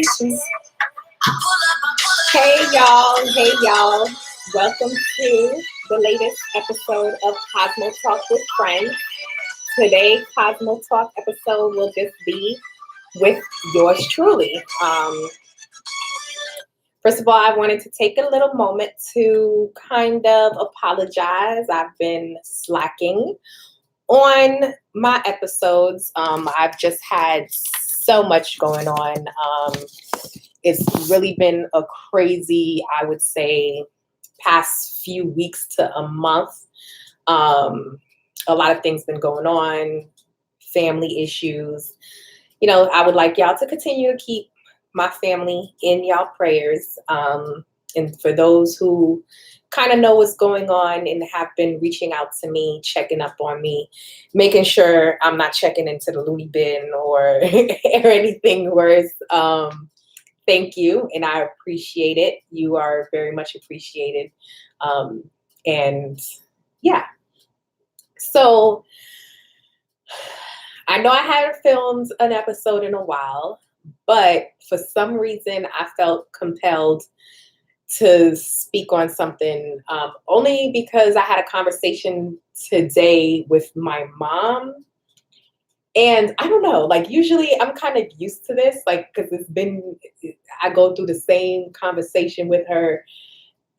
Congratulations. Hey y'all, hey y'all. Welcome to the latest episode of Cosmo Talk with Friends. Today, Cosmo Talk episode will just be with yours truly. First of all, I wanted to take a little moment to kind of apologize. I've been slacking on my episodes. I've just had so much going on. It's really been a crazy, I would say, past few weeks to a month. A lot of things been going on, family issues. You know, I would like y'all to continue to keep my family in y'all prayers. And for those who kind of know what's going on and have been reaching out to me, checking up on me, making sure I'm not checking into the loony bin or anything worse. Thank you, and I appreciate it. You are very much appreciated. And yeah, so I know I haven't filmed an episode in a while, but for some reason I felt compelled to speak on something, only because I had a conversation today with my mom. And I don't know, like usually I'm kind of used to this, like, because I go through the same conversation with her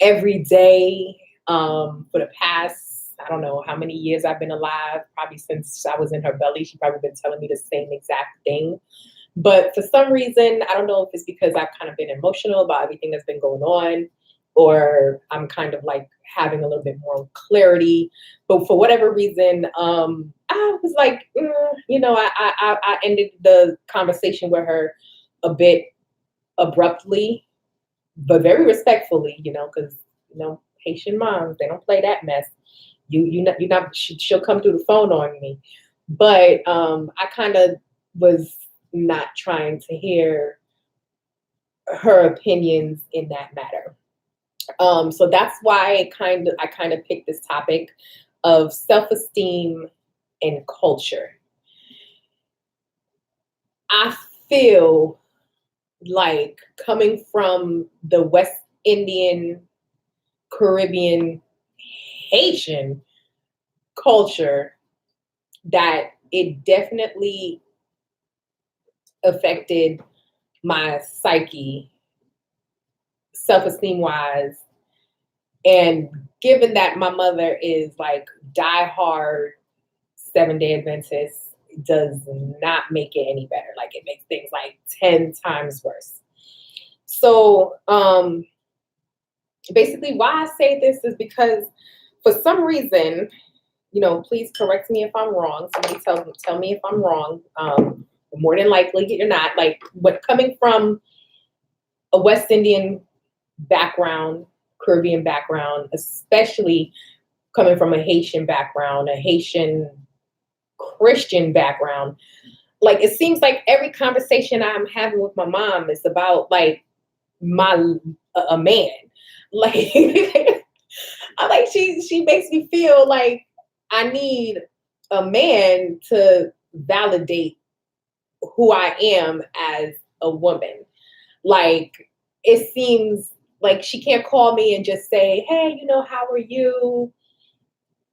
every day for the past, I don't know how many years I've been alive, probably since I was in her belly. She's probably been telling me the same exact thing. But for some reason, I don't know if it's because I've kind of been emotional about everything that's been going on, or I'm kind of like having a little bit more clarity. But for whatever reason, I was like, I ended the conversation with her a bit abruptly, but very respectfully, because, Haitian moms, they don't play that mess. She'll come through the phone on me. But I kind of was not trying to hear her opinions in that matter. So that's why I kind of picked this topic of self-esteem and culture. I feel like coming from the West Indian, Caribbean, Haitian culture, that it definitely affected my psyche, self-esteem wise. And given that my mother is like diehard 7-day Adventist, does not make it any better. Like it makes things like 10 times worse. So basically why I say this is because for some reason, please correct me if I'm wrong. Somebody tell me if I'm wrong. More than likely you're not. Like, what, coming from a West Indian background, Caribbean background, especially coming from a Haitian background, a Haitian Christian background, like it seems like every conversation I'm having with my mom is about like a man. Like I like she makes me feel like I need a man to validate who I am as a woman. Like it seems like she can't call me and just say, hey, how are you?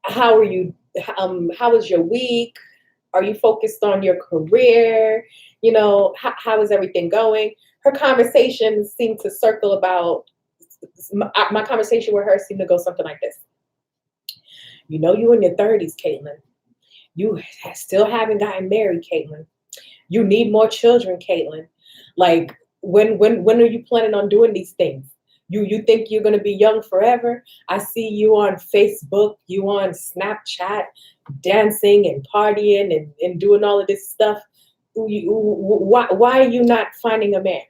How are you? How was your week? Are you focused on your career? How is everything going? Her conversations seem to circle about, my conversation with her seemed to go something like this. You in your 30s, Caitlin. You still haven't gotten married, Caitlin. You need more children, Caitlin. Like, when are you planning on doing these things? You think you're going to be young forever? I see you on Facebook, you on Snapchat, dancing and partying and doing all of this stuff. Why are you not finding a man?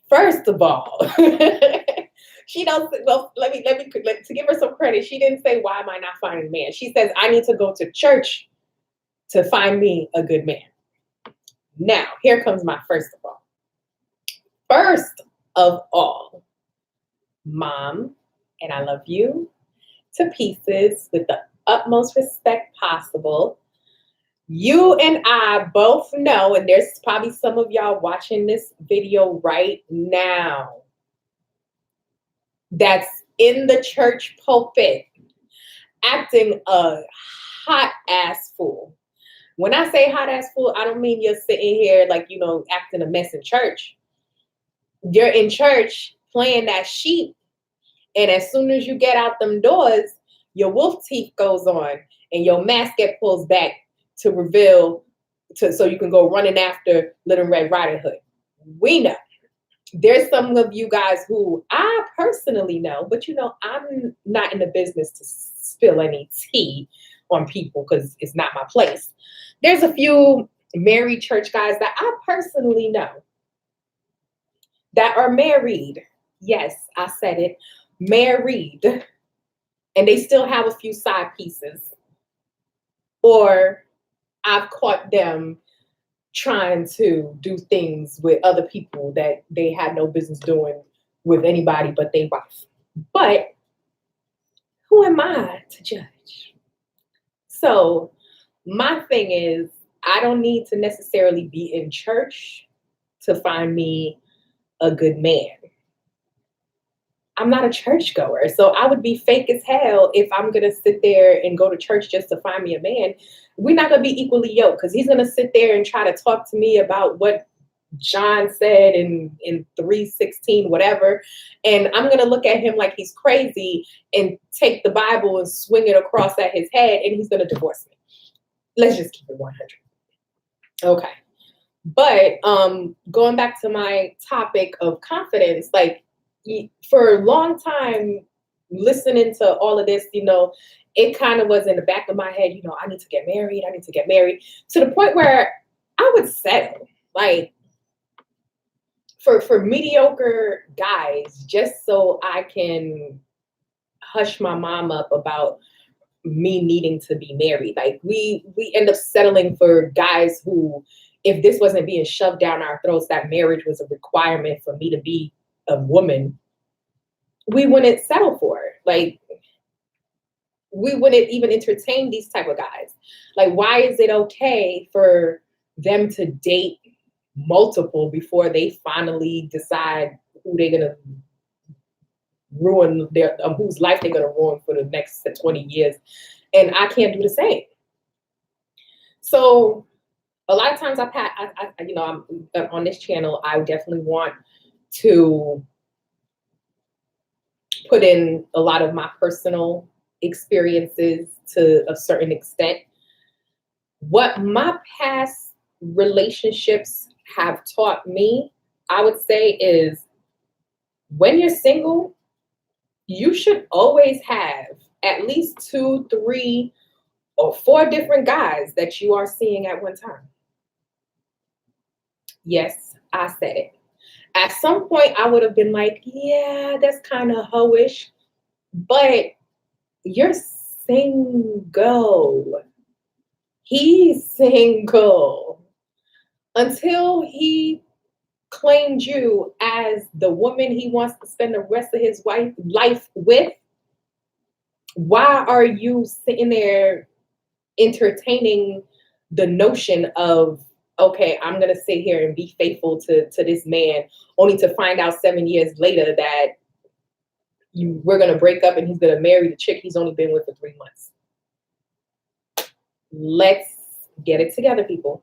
First of all, she don't. Well, let me to give her some credit. She didn't say, why am I not finding a man? She says, I need to go to church to find me a good man. Now, here comes my first of all. First of all, Mom, and I love you to pieces with the utmost respect possible. You and I both know, and there's probably some of y'all watching this video right now that's in the church pulpit acting a hot ass fool. When I say hot ass fool, I don't mean you're sitting here like, acting a mess in church. You're in church playing that sheep, and as soon as you get out them doors, your wolf teeth goes on and your mask get pulls back to reveal so you can go running after Little Red Riding Hood. We know. There's some of you guys who I personally know, but I'm not in the business to spill any tea on people because it's not my place. There's a few married church guys that I personally know that are married. Yes, I said it, married, and they still have a few side pieces. Or I've caught them trying to do things with other people that they had no business doing with anybody but their wife. But who am I to judge? So my thing is, I don't need to necessarily be in church to find me a good man. I'm not a churchgoer, so I would be fake as hell if I'm gonna sit there and go to church just to find me a man. We're not gonna be equally yoked because he's gonna sit there and try to talk to me about what John said in 3:16, whatever, and I'm gonna look at him like he's crazy and take the Bible and swing it across at his head, and he's gonna divorce me. Let's just keep it 100. Okay. But going back to my topic of confidence, like for a long time, listening to all of this, it kind of was in the back of my head, I need to get married. I need to get married, to the point where I would settle, like, for mediocre guys, just so I can hush my mom up about me needing to be married. Like we end up settling for guys who, if this wasn't being shoved down our throats, that marriage was a requirement for me to be a woman, we wouldn't settle for it. Like we wouldn't even entertain these type of guys. Like, why is it okay for them to date multiple before they finally decide who they're gonna ruin their whose life they're gonna ruin for the next 20 years, and I can't do the same. So a lot of times I'm on this channel, I definitely want to put in a lot of my personal experiences to a certain extent. What my past relationships have taught me, I would say, is when you're single, you should always have at least 2, 3, or 4 different guys that you are seeing at one time. Yes, I said it. At some point, I would have been like, yeah, that's kind of hoish, but you're single. He's single. Until he claimed you as the woman he wants to spend the rest of his life with, why are you sitting there entertaining the notion of, okay, I'm gonna sit here and be faithful to this man, only to find out 7 years later that we're gonna break up and he's gonna marry the chick he's only been with for 3 months. Let's get it together, people.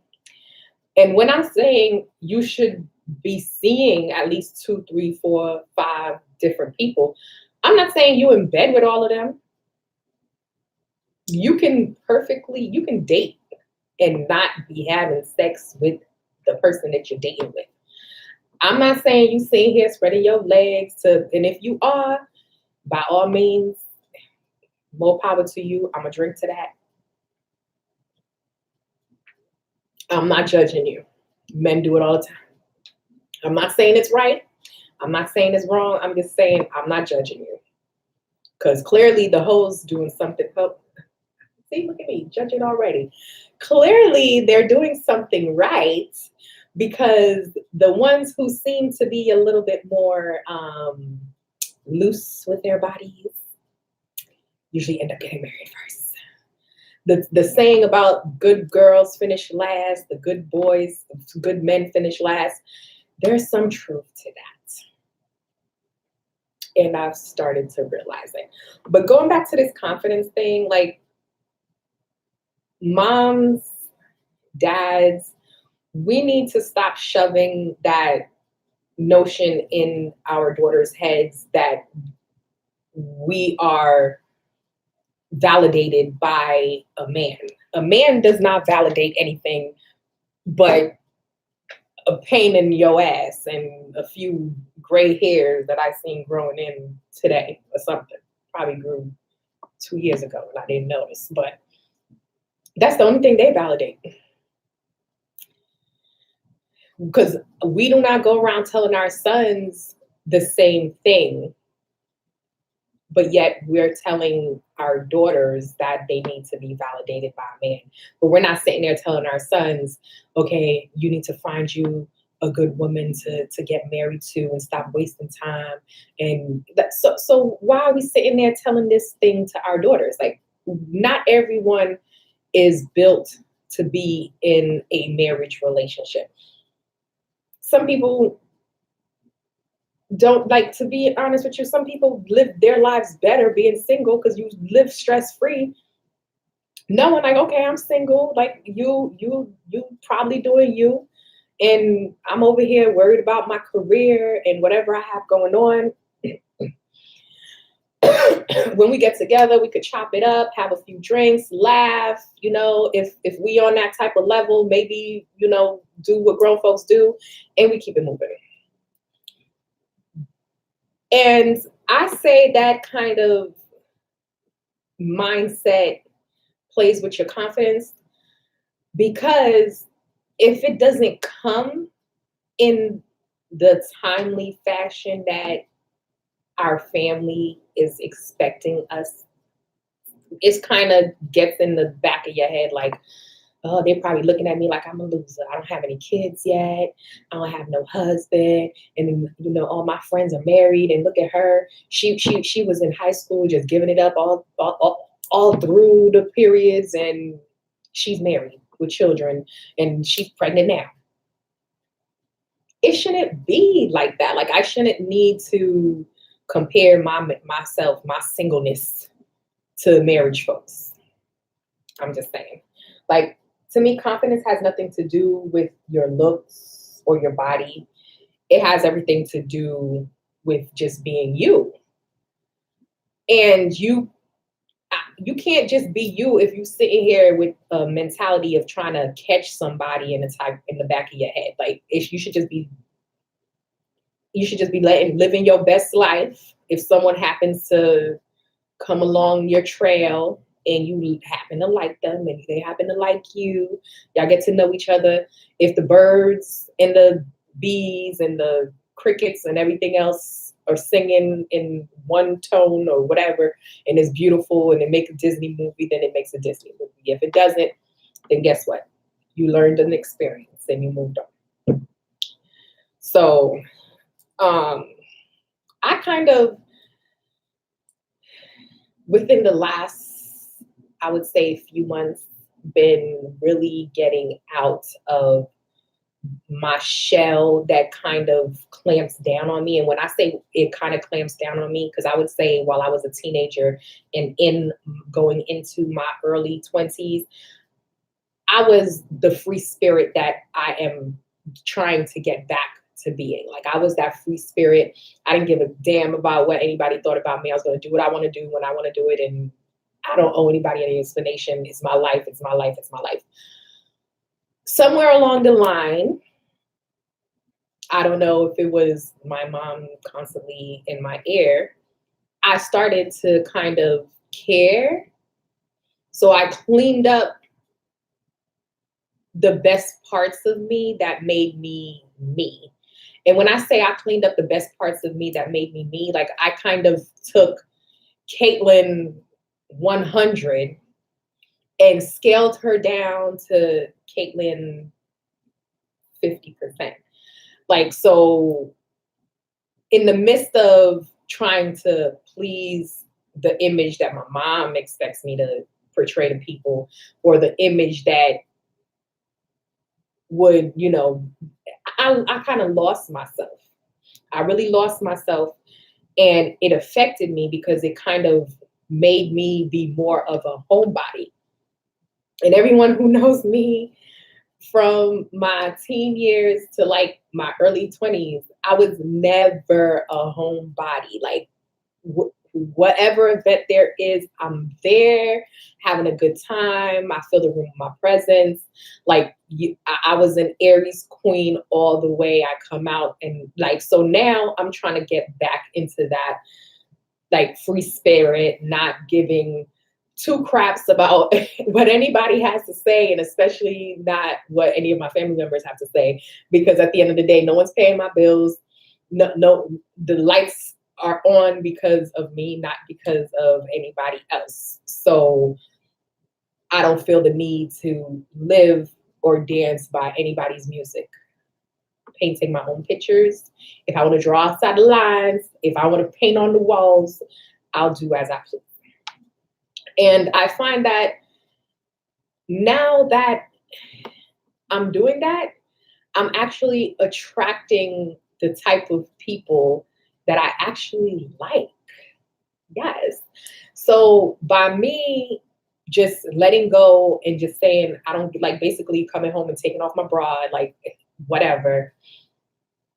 And when I'm saying you should be seeing at least 2, 3, 4, 5 different people, I'm not saying you in bed with all of them. You can date and not be having sex with the person that you're dating with. I'm not saying you sitting here spreading your legs and if you are, by all means, more power to you. I'm gonna drink to that. I'm not judging you. Men do it all the time. I'm not saying it's right. I'm not saying it's wrong. I'm just saying I'm not judging you. Because clearly the hoes doing something. Oh, see, look at me, judging already. Clearly they're doing something right, because the ones who seem to be a little bit more loose with their bodies usually end up getting married first. the saying about good girls finish last, the good men finish last. There's some truth to that. And I've started to realize it. But going back to this confidence thing, like moms, dads, we need to stop shoving that notion in our daughters' heads that we are validated by a man. A man does not validate anything but a pain in your ass and a few gray hairs that I seen growing in today or something. Probably grew 2 years ago and I didn't notice, but that's the only thing they validate. Because we do not go around telling our sons the same thing, but yet we're telling our daughters that they need to be validated by a man. But we're not sitting there telling our sons, okay, you need to find you a good woman to get married to and stop wasting time. And that, so why are we sitting there telling this thing to our daughters? Like, not everyone is built to be in a marriage relationship. Some people don't, like, to be honest with you, some people live their lives better being single because you live stress-free, knowing like, okay, I'm single, like you probably doing you, and I'm over here worried about my career and whatever I have going on. When we get together, we could chop it up, have a few drinks, laugh, if we on that type of level, maybe, do what grown folks do, and we keep it moving. And I say that kind of mindset plays with your confidence, because if it doesn't come in the timely fashion that our family is expecting us, it kind of gets in the back of your head like, oh, they're probably looking at me like I'm a loser. I don't have any kids yet. I don't have no husband. And all my friends are married. And look at her. She was in high school just giving it up all through the periods, and she's married with children, and she's pregnant now. It shouldn't be like that. Like, I shouldn't need to compare myself, my singleness, to marriage folks. I'm just saying. Like, to me, confidence has nothing to do with your looks or your body. It has everything to do with just being you. And you can't just be you if you sitting here with a mentality of trying to catch somebody in the back of your head. Like, you should just be living your best life. If someone happens to come along your trail and you happen to like them and they happen to like you, y'all get to know each other. If the birds and the bees and the crickets and everything else are singing in one tone or whatever, and it's beautiful and it makes a Disney movie, then it makes a Disney movie. If it doesn't, then guess what? You learned an experience and you moved on. So I kind of, within the last, I would say, few months, been really getting out of my shell that kind of clamps down on me. And when I say it kind of clamps down on me, because I would say while I was a teenager and going into my early 20s, I was the free spirit that I am trying to get back to being. Like, I was that free spirit. I didn't give a damn about what anybody thought about me. I was going to do what I want to do when I want to do it. And I don't owe anybody any explanation. It's my life. It's my life. It's my life. Somewhere along the line, I don't know if it was my mom constantly in my ear, I started to kind of care. So I cleaned up the best parts of me that made me me. And when I say I cleaned up the best parts of me that made me me, like, I kind of took Caitlin 100 and scaled her down to Caitlin 50%. Like, so in the midst of trying to please the image that my mom expects me to portray to people, or the image that would, I kind of lost myself. I really lost myself, and it affected me because it kind of made me be more of a homebody. And everyone who knows me from my teen years to like my early 20s, I was never a homebody. Like, whatever event there is, I'm there having a good time. I fill the room with my presence. Like, I was an Aries queen all the way. I come out, and like, so now I'm trying to get back into that, like, free spirit, not giving two craps about what anybody has to say, and especially not what any of my family members have to say, because at the end of the day, no one's paying my bills. No, the lights are on because of me, not because of anybody else. So I don't feel the need to live or dance by anybody's music. Painting my own pictures. If I want to draw outside the lines, if I want to paint on the walls, I'll do as I please. And I find that now that I'm doing that, I'm actually attracting the type of people that I actually like. Yes. So by me just letting go and just saying, I don't, like, basically coming home and taking off my bra, like, whatever,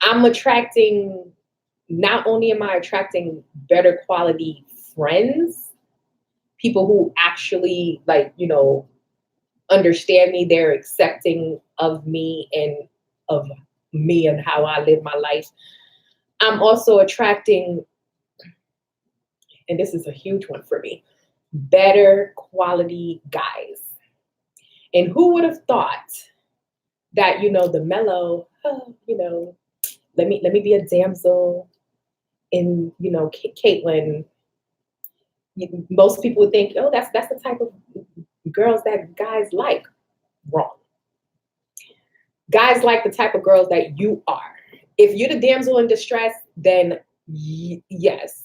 I'm attracting, not only am I attracting better quality friends, people who actually, like, understand me, they're accepting of me and how I live my life. I'm also attracting, and this is a huge one for me, better quality guys. And who would have thought that, the mellow, let me be a damsel in, Caitlin. Most people would think, oh, that's the type of girls that guys like. Wrong. Guys like the type of girls that you are. If you're the damsel in distress, then yes,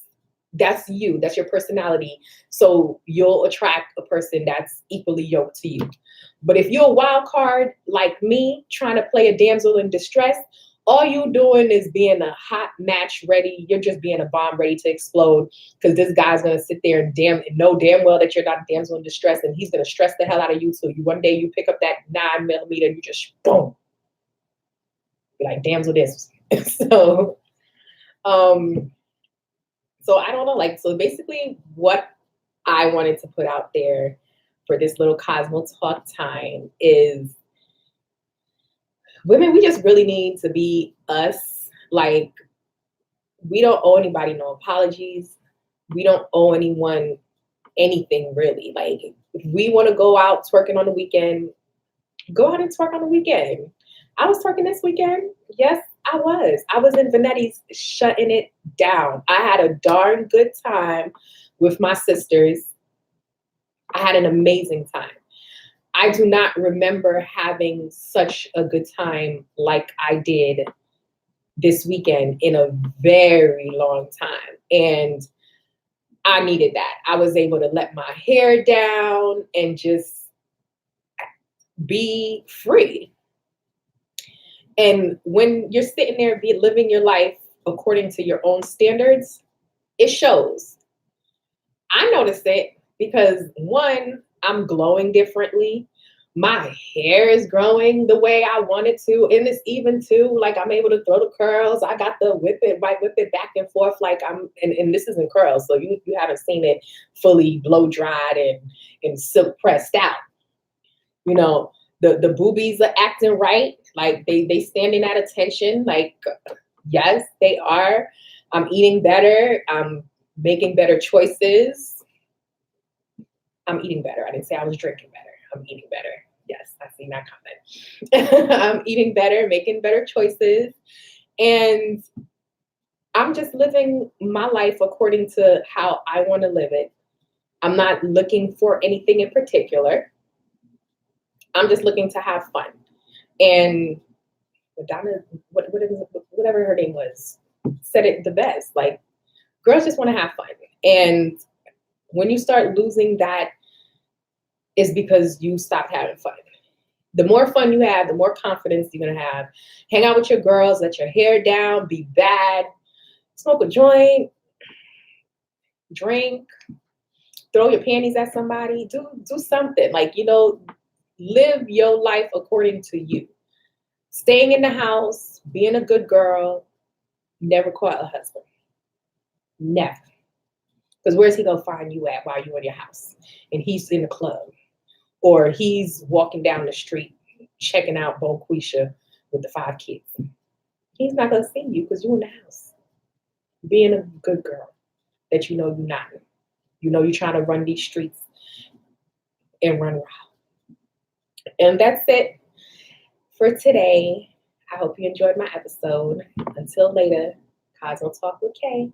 that's you. That's your personality. So you'll attract a person that's equally yoked to you. But if you're a wild card like me, trying to play a damsel in distress, all you doing is being a hot match ready. You're just being a bomb ready to explode, because this guy's gonna sit there and know damn well that you're not a damsel in distress, and he's gonna stress the hell out of you till you one day you pick up that 9mm, you just boom. Be like, damsel this. So so I don't know, like, so basically what I wanted to put out there for this little Cosmo Talk time is, women, we just really need to be us. Like, we don't owe anybody no apologies. We don't owe anyone anything, really. Like, if we want to go out twerking on the weekend, go out and twerk on the weekend. I was twerking this weekend. Yes, I was. I was in Vanetti's shutting it down. I had a darn good time with my sisters. I had an amazing time. I do not remember having such a good time like I did this weekend in a very long time. And I needed that. I was able to let my hair down and just be free. And when you're sitting there living your life according to your own standards, it shows. I noticed it because, one, I'm glowing differently. My hair is growing the way I want it to. And it's even too, like, I'm able to throw the curls. I got the whip it back and forth. Like, and this isn't curls. So you haven't seen it fully blow dried and silk pressed out. The boobies are acting right. Like, they standing at attention. Like, yes, they are. I'm eating better. I'm making better choices. I'm eating better. I didn't say I was drinking better. I'm eating better. Yes, I see that comment. I'm eating better, making better choices. And I'm just living my life according to how I want to live it. I'm not looking for anything in particular. I'm just looking to have fun. And Madonna, whatever her name was, said it the best. Like, girls just want to have fun. And when you start losing that is because you stopped having fun. The more fun you have, the more confidence you're going to have. Hang out with your girls, let your hair down, be bad, smoke a joint, drink, throw your panties at somebody, do something. Like, live your life according to you. Staying in the house, being a good girl, never caught a husband. Never. Because where's he going to find you at while you're in your house? And he's in the club. Or he's walking down the street checking out Bonquisha with the 5 kids. He's not going to see you because you're in the house. Being a good girl that you know you're not. You know you're trying to run these streets and run wild. And that's it for today. I hope you enjoyed my episode. Until later, Cosmo Talk with Kay.